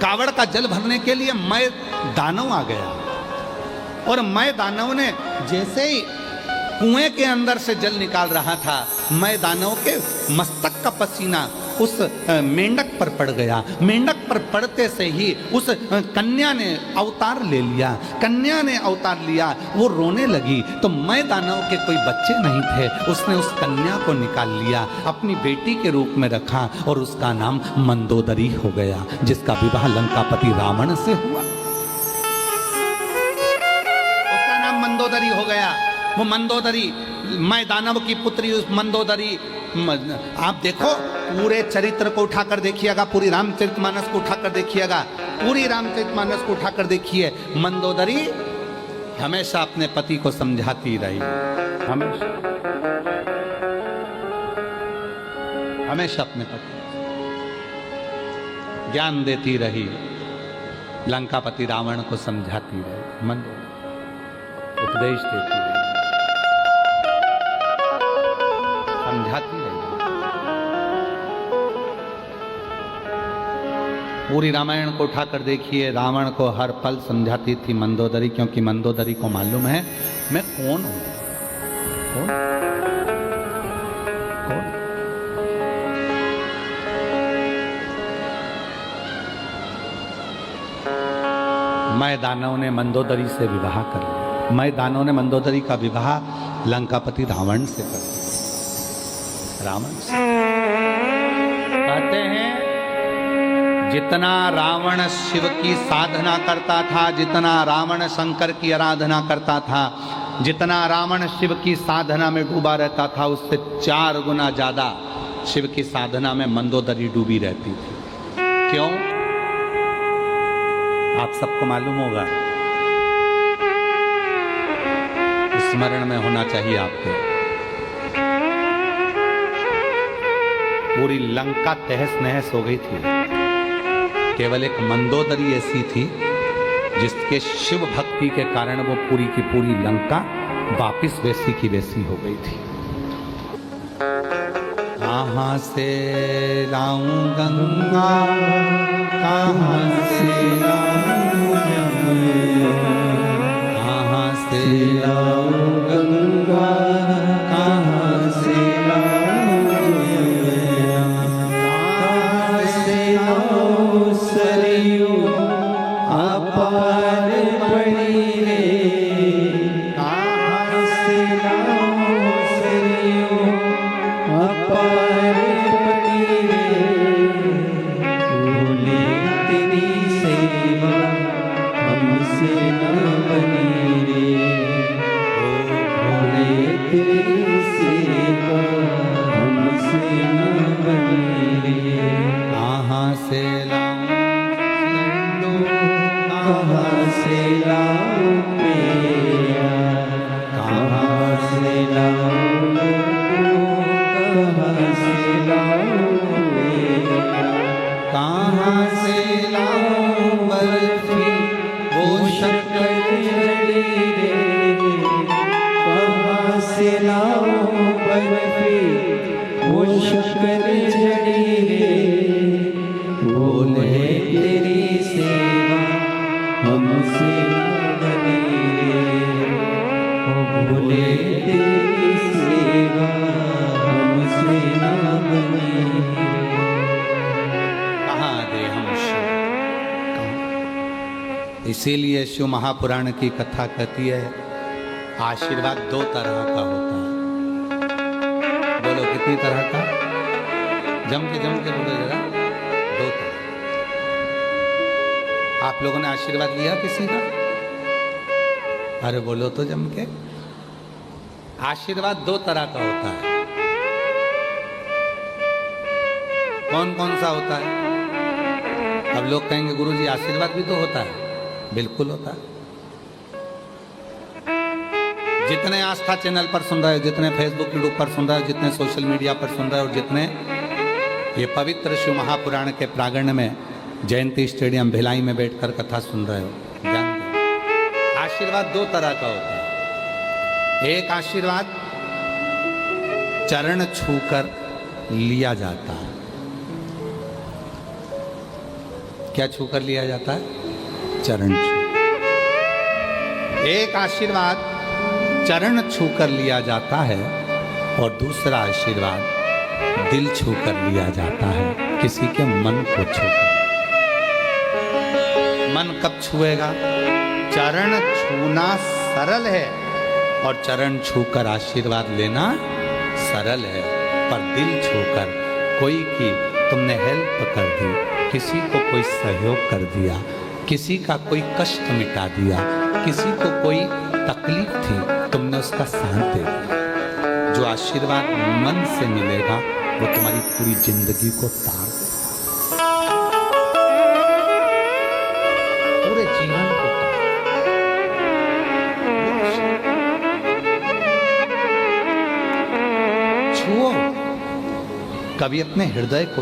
कावड़ का जल भरने के लिए मैं दानव आ गया, और मैं दानव ने जैसे ही कुएं के अंदर से जल निकाल रहा था, मैं दानव के मस्तक का पसीना उस मेंढक पर पड़ गया। मेंढक पर पड़ते से ही उस कन्या ने अवतार ले लिया। कन्या ने अवतार लिया, वो रोने लगी, तो मैं दानव के कोई बच्चे नहीं थे, उसने उस कन्या को निकाल लिया, अपनी बेटी के रूप में रखा, और उसका नाम मंदोदरी हो गया, जिसका विवाह लंकापति रावण से हुआ। उसका नाम मंदोदरी हो गया। वो मंदोदरी, मैं दानव की पुत्री उस मंदोदरी, आप देखो पूरे चरित्र को उठाकर देखिएगा, पूरी रामचरितमानस को उठाकर देखिएगा, पूरी रामचरितमानस को उठाकर देखिए। मंदोदरी हमेशा अपने पति को समझाती रही, हमेशा हमेशा अपने पति। ज्ञान देती रही, लंकापति रावण को समझाती रही, उपदेश देती रही, समझाती रही। पूरी रामायण को उठाकर देखिए, रावण को हर पल समझाती थी मंदोदरी, क्योंकि मंदोदरी को मालूम है मैं कौन हूं। कौन? कौन? मैं दानव ने मंदोदरी से विवाह कर लिया। मैं दानव ने मंदोदरी का विवाह लंकापति रावण से कर लिया। रावण से कहते हैं जितना रावण शिव की साधना करता था, जितना रावण शंकर की आराधना करता था, जितना रावण शिव की साधना में डूबा रहता था, उससे 4 गुना ज्यादा शिव की साधना में मंदोदरी डूबी रहती थी। क्यों? आप सबको मालूम होगा, स्मरण में होना चाहिए आपके। पूरी लंका तहस नहस हो गई थी, केवल एक मंदोदरी ऐसी थी जिसके शिव भक्ति के कारण वो पूरी की पूरी लंका वापिस वैसी की वैसी हो गई थी। कहाँ से लाऊं गंगा, कहाँ से लाऊं यमुना, कहाँ से लाऊं गंगा, कहाँ से लाऊं यमुना, कहाँ से लाऊं सरयू अपार पड़ी रे, कहाँ से लाऊं सरयू अपार पड़ी रे, भोले तेरी सेवा हमसे न बनी रे, ओ भोले तेरी सेवा हमसे न बनी रे। कहाँ से लाऊं लड्डू, कहाँ से लाऊं पेड़ा, कहाँ से लाऊं लड्डू, कहाँ से लाऊं पेड़ा, कहाँ से लाऊं बर्फी वो शक्कर जड़ी रे, कहाँ से लाऊं बर्फी वो शक्कर जड़ी रे, भोले तेरी सेवा हमसे न बनी रे, ओ भोले तेरी सेवा हमसे न बनी रे। कहाँ दे हम शिव, इसीलिए शिव महापुराण की कथा कहती है आशीर्वाद 2 तरह का होता है। बोलो कितनी तरह का? जम के बोलो जरा। 2 तरह। आप लोगों ने आशीर्वाद लिया किसी का? अरे बोलो तो जम के। आशीर्वाद 2 तरह का होता है। कौन कौन सा होता है? अब लोग कहेंगे गुरुजी आशीर्वाद भी तो होता है। बिल्कुल होता है। जितने आस्था चैनल पर सुन रहे हो, जितने फेसबुक यूट्यूब पर सुन रहे हो, जितने सोशल मीडिया पर सुन रहे हो, जितने ये पवित्र शिव महापुराण के प्रांगण में जयंती स्टेडियम भिलाई में बैठकर कथा सुन रहे हो, जानते हो आशीर्वाद 2 तरह का होता है। एक आशीर्वाद चरण छूकर लिया जाता है। क्या छूकर लिया जाता है? चरण छू। एक आशीर्वाद चरण छूकर लिया जाता है और दूसरा आशीर्वाद दिल छूकर लिया जाता है, किसी के मन को छूकर। मन कब छुएगा? चरण छूना सरल है और चरण छूकर आशीर्वाद लेना सरल है, पर दिल छूकर कोई की तुमने हेल्प कर दी, किसी को कोई सहयोग कर दिया, किसी का कोई कष्ट मिटा दिया, किसी को कोई तकलीफ थी, तुमने उसका साथ दे दिया। जो आशीर्वाद मन से मिलेगा वो तुम्हारी पूरी जिंदगी को तार देगा, पूरे जीवन को छुओ, कभी अपने हृदय को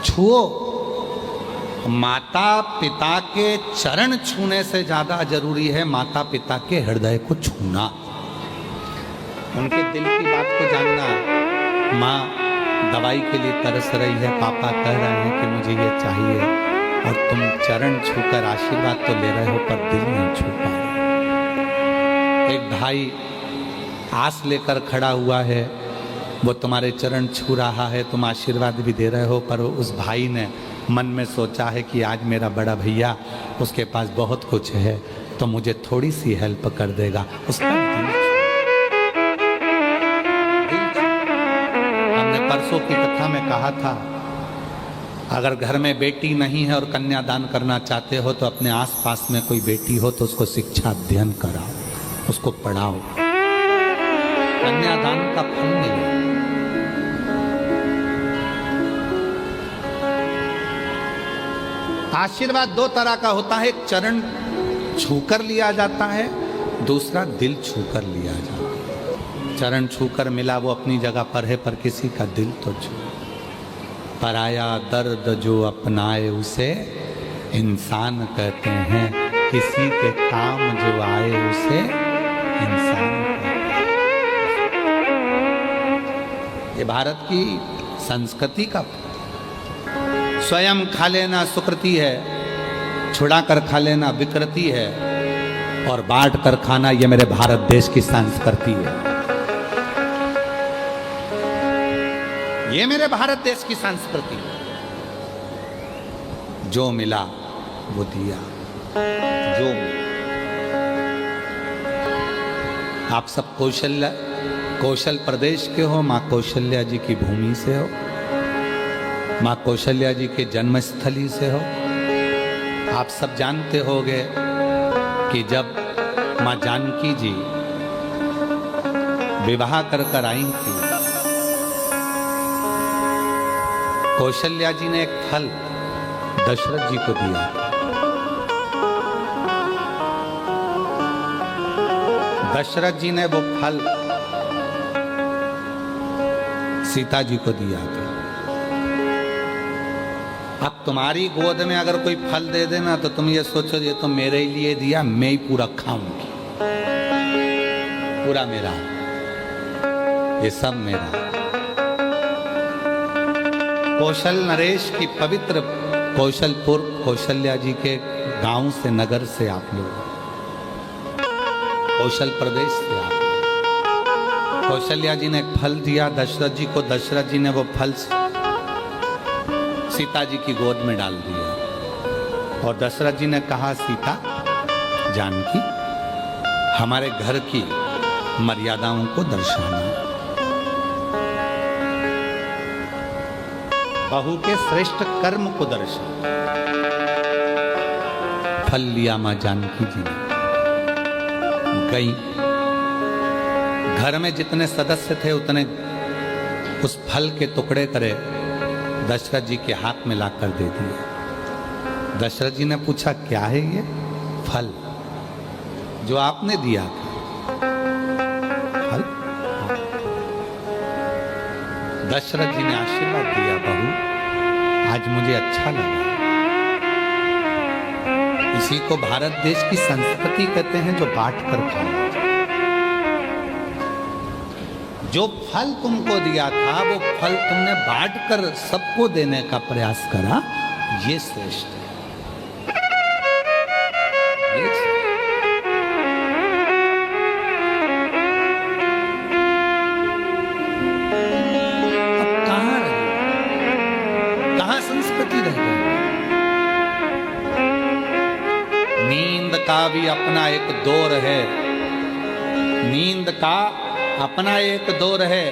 छुओ, माता पिता के चरण छूने से ज्यादा जरूरी है माता पिता के हृदय को छूना, उनके दिल की बात को जानना। माँ दवाई के लिए तरस रही है, पापा कह रहे हैं कि मुझे ये चाहिए, और तुम चरण छूकर आशीर्वाद तो ले रहे हो पर दिल नहीं छू पा रहे। एक भाई आस लेकर खड़ा हुआ है, वो तुम्हारे चरण छू रहा है, तुम आशीर्वाद भी दे रहे हो, पर उस भाई ने मन में सोचा है कि आज मेरा बड़ा भैया, उसके पास बहुत कुछ है तो मुझे थोड़ी सी हेल्प कर देगा। उसका हमने परसों की कथा में कहा था, अगर घर में बेटी नहीं है और कन्यादान करना चाहते हो तो अपने आसपास में कोई बेटी हो तो उसको शिक्षा अध्ययन कराओ, उसको पढ़ाओ, कन्यादान का फल मिले। आशीर्वाद दो तरह का होता है, एक चरण छूकर लिया जाता है, दूसरा दिल छूकर लिया जाता है। चरण छूकर मिला वो अपनी जगह पर है, पर किसी का दिल तो छू। पराया दर्द जो अपनाए उसे इंसान कहते हैं, किसी के काम जो आए उसे इंसान कहते हैं। ये भारत की संस्कृति का, स्वयं खा लेना सुकृति है, छुड़ा कर खा लेना विकृति है, और बांट कर खाना ये मेरे भारत देश की संस्कृति है। ये मेरे भारत देश की संस्कृति है। जो मिला वो दिया, जो मिला। आप सब कौशल प्रदेश के हो, माँ कौशल्या जी की भूमि से हो, माँ कौशल्या जी के जन्मस्थली से हो। आप सब जानते होंगे कि जब माँ जानकी जी विवाह कर आई थी, कौशल्या जी ने एक फल दशरथ जी को दिया। दशरथ जी ने वो फल सीता जी को दिया था। अब तुम्हारी गोद में अगर कोई फल दे देना तो तुम ये सोचो ये तो मेरे लिए दिया, मैं ही पूरा खाऊंगी, पूरा मेरा, ये सब मेरा। कौशल नरेश की पवित्र कौशलपुर कौशल्या जी के गांव से, नगर से आप लोग, कौशल प्रदेश से आप लोग। कौशल्या जी ने एक फल दिया दशरथ जी को, दशरथ जी ने वो फल सीता जी की गोद में डाल दिया, और दशरथ जी ने कहा, सीता जानकी हमारे घर की मर्यादाओं को दर्शाना, बहू के श्रेष्ठ कर्म को दर्शाना। फल लिया मां जानकी जी ने, गई, घर में जितने सदस्य थे उतने उस फल के टुकड़े करे दशरथ जी के हाथ में लाकर दे दिए। दशरथ जी ने पूछा, क्या है ये फल जो आपने दिया था? फल? दशरथ जी ने आशीर्वाद दिया, बहू आज मुझे अच्छा लगा। इसी को भारत देश की संस्कृति कहते हैं, जो बांट कर खाना। जो फल तुमको दिया था वो फल तुमने बांट कर सबको देने का प्रयास करा, ये श्रेष्ठ है। अब कहाँ रही, कहाँ संस्कृति रह गई? नींद का भी अपना एक दौर है, नींद का अपना एक दौर है।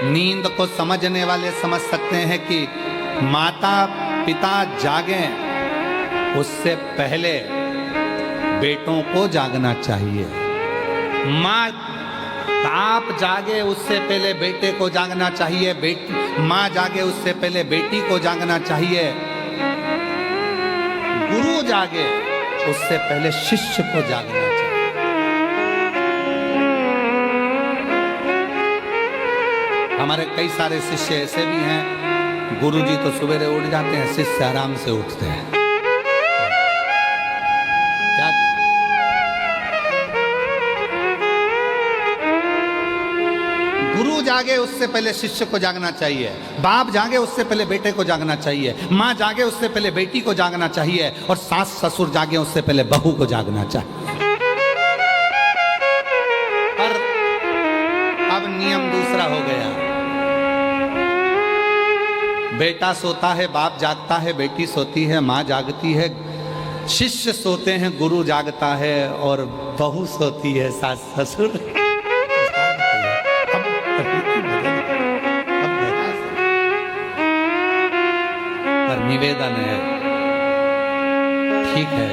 नींद को समझने वाले समझ सकते हैं कि माता पिता जागें उससे पहले बेटों को जागना चाहिए। माँ बाप जागे उससे पहले बेटे को जागना चाहिए, माँ जागे उससे पहले बेटी को जागना चाहिए, गुरु जागे उससे पहले शिष्य को जागना चाहिए। हमारे कई सारे शिष्य ऐसे भी हैं, गुरुजी तो सवेरे उठ जाते हैं, शिष्य आराम से उठते हैं। जागे उससे पहले शिष्य को जागना चाहिए, बाप जागे उससे पहले बेटे को जागना चाहिए, माँ जागे उससे पहले बेटी को जागना चाहिए, और सास ससुर जागे उससे पहले बहू को जागना चाहिए। पर अब नियम दूसरा हो गया, बेटा सोता है बाप जागता है, बेटी सोती है माँ जागती है, शिष्य सोते हैं गुरु जागता है, और बहू सोती है सास ससुर। पर निवेदन है, ठीक है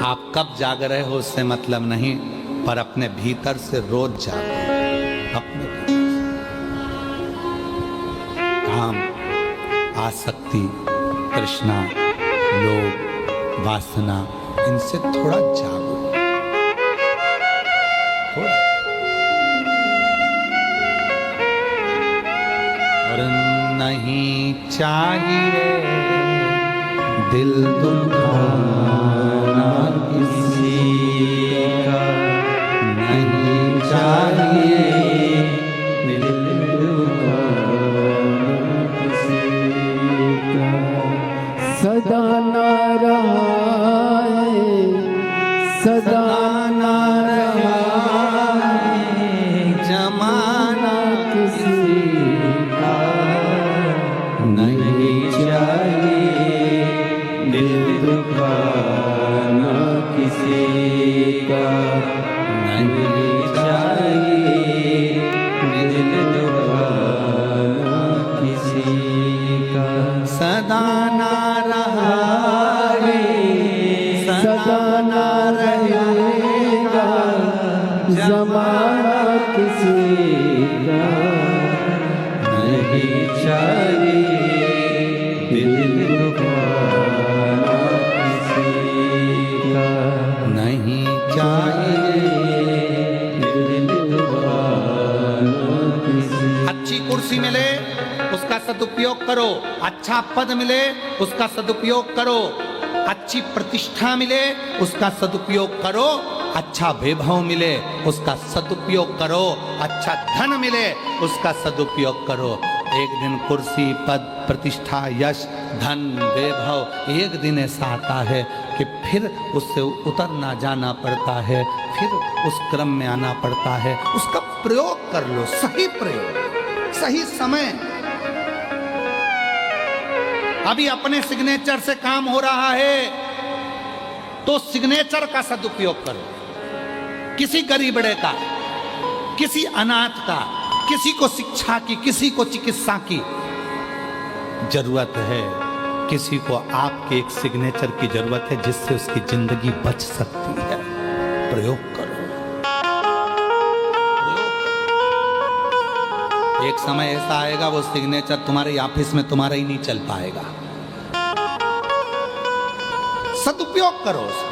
आप कब जाग रहे हो उससे मतलब नहीं, पर अपने भीतर से रोज जागो, अपने भीतर से। काम, आसक्ति, तृष्णा, लोभ, वासना, इनसे थोड़ा जागो, थोड़ा। और नहीं चाहिए दिल दुखाना किसी का, नहीं चाहिए दिल दुखाना किसी का, सदा ना रहा है, सदा ना रहा है जमाना किसी का, नहीं चाहिए दिल दुखाना किसी का, नहीं चाहिए दिल दुखाना किसी का, सदा ना रहा है, सदा ना रहेगा जमाना किसी का, नहीं चाहिए दिल दुखाना किसी का, नहीं चाहिए दिल दुखाना किसी का। अच्छी कुर्सी मिले उसका सदुपयोग करो, अच्छा पद मिले उसका सदुपयोग करो, अच्छी प्रतिष्ठा मिले उसका सदुपयोग करो, अच्छा वैभव मिले उसका सदुपयोग करो, अच्छा धन मिले उसका सदुपयोग करो। एक दिन कुर्सी, पद, प्रतिष्ठा, यश, धन, वैभव, एक दिन ऐसा आता है कि फिर उससे उतरना जाना पड़ता है, फिर उस क्रम में आना पड़ता है। उसका प्रयोग कर लो, सही प्रयोग, सही समय। अभी अपने सिग्नेचर से काम हो रहा है तो सिग्नेचर का सदुपयोग करो। किसी गरीबड़े का, किसी अनाथ का, किसी को शिक्षा की, किसी को चिकित्सा की जरूरत है, किसी को आपके एक सिग्नेचर की जरूरत है जिससे उसकी जिंदगी बच सकती है। प्रयोग करो, एक समय ऐसा आएगा वो सिग्नेचर तुम्हारे ऑफिस में तुम्हारा ही नहीं चल पाएगा। सदुपयोग करो उसका।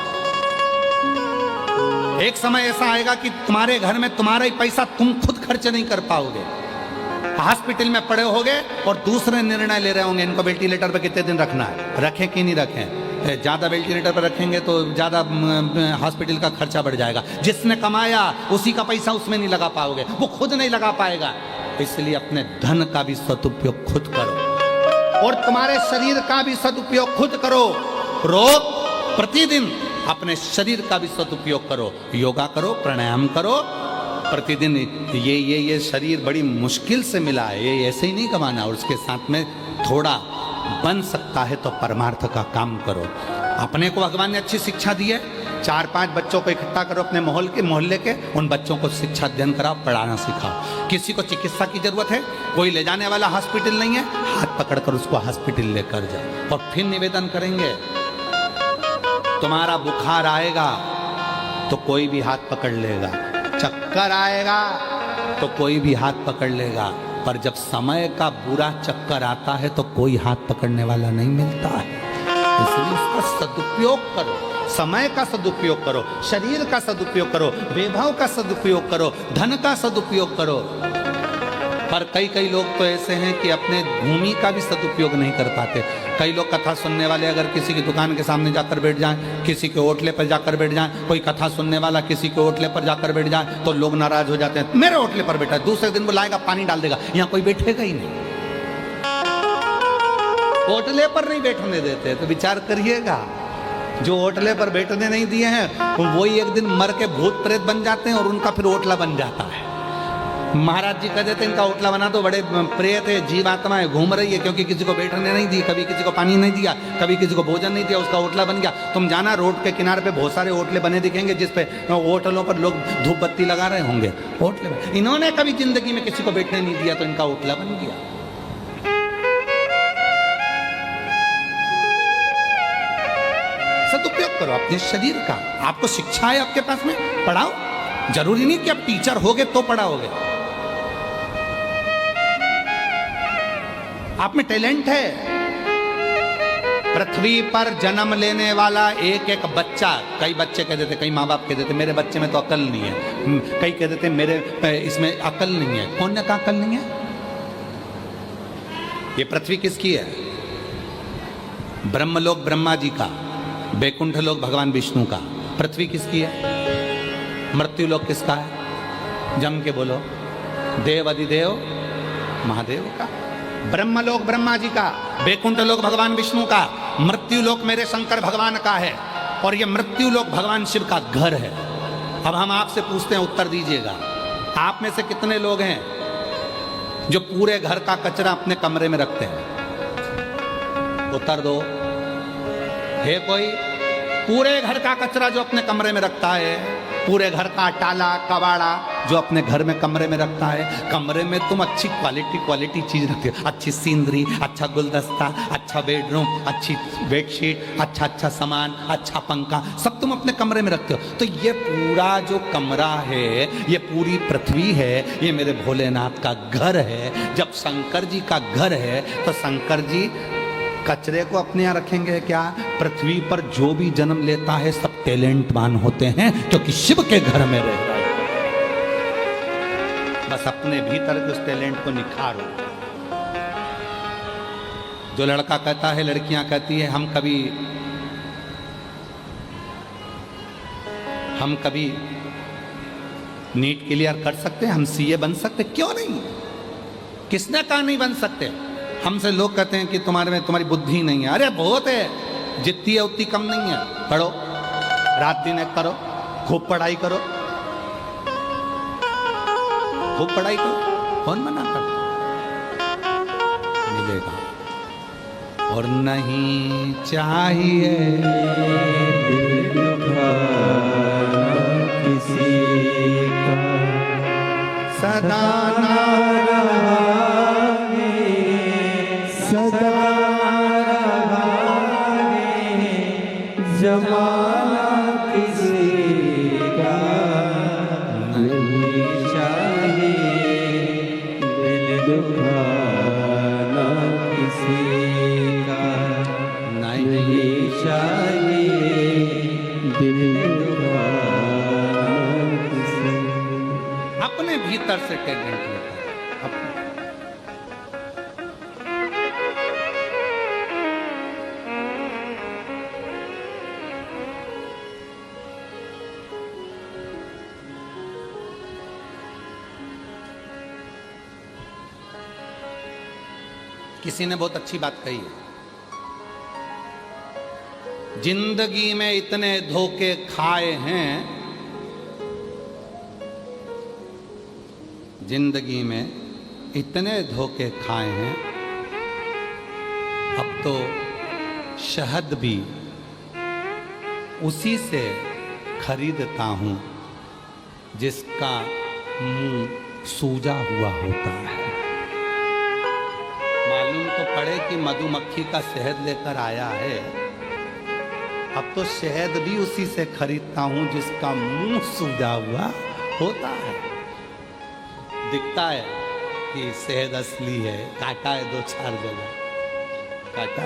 एक समय ऐसा आएगा कि तुम्हारे घर में तुम्हारा ही पैसा तुम खुद खर्च नहीं कर पाओगे। हॉस्पिटल में पड़े होगे और दूसरे निर्णय ले रहे होंगे इनको वेंटिलेटर पे कितने दिन रखना है, रखें कि नहीं रखें। ज़्यादा वेंटिलेटर पर रखेंगे तो ज़्यादा हॉस्पिटल का खर्चा बढ़ जाएगा। जिसने कमाया उसी का पैसा उसमें नहीं लगा पाओगे, वो खुद नहीं लगा पाएगा। इसलिए अपने धन का भी सदुपयोग खुद करो और तुम्हारे शरीर का भी सदुपयोग खुद करो। रोज प्रतिदिन अपने शरीर का भी सदुपयोग करो, योगा करो, प्राणायाम करो प्रतिदिन। ये शरीर बड़ी मुश्किल से मिला है, ये ऐसे ही नहीं कमाना। और उसके साथ में थोड़ा बन सकता है तो परमार्थ का काम करो। अपने को भगवान ने अच्छी शिक्षा दी है, 4-5 बच्चों को इकट्ठा करो अपने मोहल्ले के, उन बच्चों को शिक्षा अध्ययन कराओ, पढ़ाना सिखाओ। किसी को चिकित्सा की जरूरत है, कोई ले जाने वाला हॉस्पिटल नहीं है, हाथ पकड़कर उसको हॉस्पिटल लेकर जाओ। और फिर निवेदन करेंगे, तुम्हारा बुखार आएगा तो कोई भी हाथ पकड़ लेगा, चक्कर आएगा तो कोई भी हाथ पकड़ लेगा, पर जब समय का बुरा चक्कर आता है तो कोई हाथ पकड़ने वाला नहीं मिलता है। इसलिए उसका सदुपयोग करो, समय का सदुपयोग करो, शरीर का सदुपयोग करो, वैभव का सदुपयोग करो, धन का सदुपयोग करो। पर कई लोग तो ऐसे हैं कि अपने भूमि का भी सदुपयोग नहीं कर पाते। कई लोग कथा सुनने वाले अगर किसी की दुकान के सामने जाकर बैठ जाएं, किसी के होटले पर जाकर बैठ जाएं, कोई कथा सुनने वाला किसी के होटले पर जाकर बैठ जाए तो लोग नाराज हो जाते हैं, मेरे होटले पर बैठा है, दूसरे दिन वो लाएगा पानी डाल देगा, यहाँ कोई बैठेगा ही नहीं। होटले पर नहीं बैठने देते, तो विचार करिएगा, जो होटले पर बैठने नहीं दिए हैं वही एक दिन मर के भूत प्रेत बन जाते हैं और उनका फिर होटला बन जाता है। महाराज जी कहते थे इनका होटला बना तो बड़े प्रेत है, जीवात्माएं घूम रही है, क्योंकि किसी को बैठने नहीं दी, कभी किसी को पानी नहीं दिया, कभी किसी को भोजन नहीं दिया, उसका होटला बन गया। तुम जाना रोड के किनारे पे बहुत सारे होटले बने दिखेंगे जिसपे होटलों पर लोग धूप बत्ती लगा रहे होंगे, होटले में। इन्होंने कभी जिंदगी में किसी को बैठने नहीं दिया तो इनका होटला बन गया। सदुपयोग करो अपने शरीर का। आपको शिक्षा है आपके पास में, पढ़ाओ। जरूरी नहीं कि आप टीचर होगे तो पढ़ाओगे, आप में टैलेंट है। पृथ्वी पर जन्म लेने वाला एक एक बच्चा, कई बच्चे कह देते, कई माँ बाप कह देते मेरे बच्चे में तो अकल नहीं है, कई कह देते मेरे इसमें अकल नहीं है। कौन ने कहा अकल नहीं है? ये पृथ्वी किसकी है? ब्रह्मलोक ब्रह्मा जी का, बैकुंठ लोक भगवान विष्णु का। पृथ्वी किसकी है? मृत्यु लोक किसका है? जम के बोलो। देव अधिदेव महादेव का। ब्रह्मलोक ब्रह्मा जी का, बैकुंठ लोक भगवान विष्णु का, मृत्यु लोक मेरे शंकर भगवान का है, और ये मृत्यु लोक भगवान शिव का घर है। अब हम आपसे पूछते हैं, उत्तर दीजिएगा। आप में से कितने लोग हैं जो पूरे घर का कचरा अपने कमरे में रखते हैं? उत्तर दो। है कोई? पूरे घर का कचरा जो अपने कमरे में रखता है, पूरे घर का टाला कबाड़ा जो अपने घर में कमरे में रखता है। कमरे में तुम अच्छी क्वालिटी चीज रखते हो, अच्छी सीनरी, अच्छा गुलदस्ता, अच्छा बेडरूम, अच्छी बेडशीट, अच्छा सामान, अच्छा पंखा, सब तुम अपने कमरे में रखते हो। तो ये पूरा जो कमरा है, ये पूरी पृथ्वी है, ये मेरे भोलेनाथ का घर है। जब शंकर जी का घर है तो शंकर जी कचरे को अपने यहाँ रखेंगे क्या? पृथ्वी पर जो भी जन्म लेता है सब टैलेंटवान होते हैं, क्योंकि शिव के घर में रहता है। बस अपने भीतर के उस टैलेंट को निखारो। जो लड़का कहता है, लड़कियां कहती है हम कभी नीट क्लियर कर सकते हैं, हम सीए बन सकते, क्यों नहीं? किसने कहा नहीं बन सकते? हमसे लोग कहते हैं कि तुम्हारी बुद्धि नहीं है। अरे बहुत है, जितनी है उतनी कम नहीं है। पढ़ो, रात दिन एक करो, खूब पढ़ाई करो, खूब पढ़ाई करो, कौन मना करता? मिलेगा। और नहीं चाहिए किसी का सदा जमाना किसी का नहीं चाहिए, दिल दुखाना किसी का नहीं चाहिए, दिल दुखाना किसी। अपने भीतर से टैलेंट लेकर किसी ने बहुत अच्छी बात कही है, जिंदगी में इतने धोखे खाए हैं, जिंदगी में इतने धोखे खाए हैं, अब तो शहद भी उसी से खरीदता हूं जिसका मुंह सूजा हुआ होता है। मालूम तो पड़े कि मधुमक्खी का शहद लेकर आया है, अब तो शहद भी उसी से खरीदता हूं जिसका मुंह सूजा हुआ होता है। दिखता है कि शहद असली है, काटा है 2-4 जगह, काटा।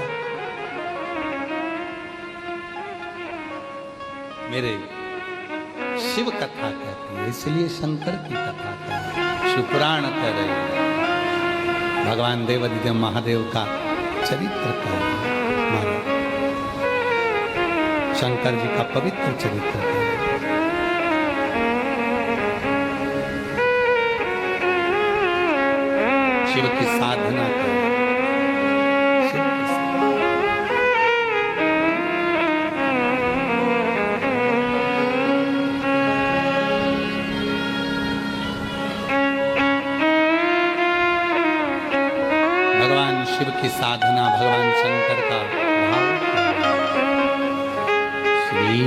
मेरे शिव कथा कहती है, इसलिए शंकर की कथा कहती है, शिवपुराण कह रहे हैं, भगवान देवाधिदेव महादेव का चरित्र कह रहे हैं। महाराज शंकर जी का पवित्र चरित्र है। शिव की साधना करें। शिव की भगवान शिव की साधना, भगवान शंकर का भाव। श्री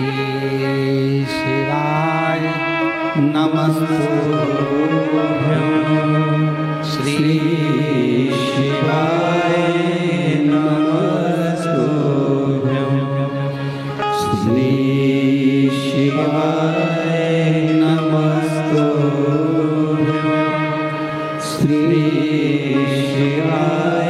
शिवाय नमस्तुभ्यं। श्री शिवाय नमस्तुभ्यं। श्री शिवाय नमस्तुभ्यं। श्री शिवाय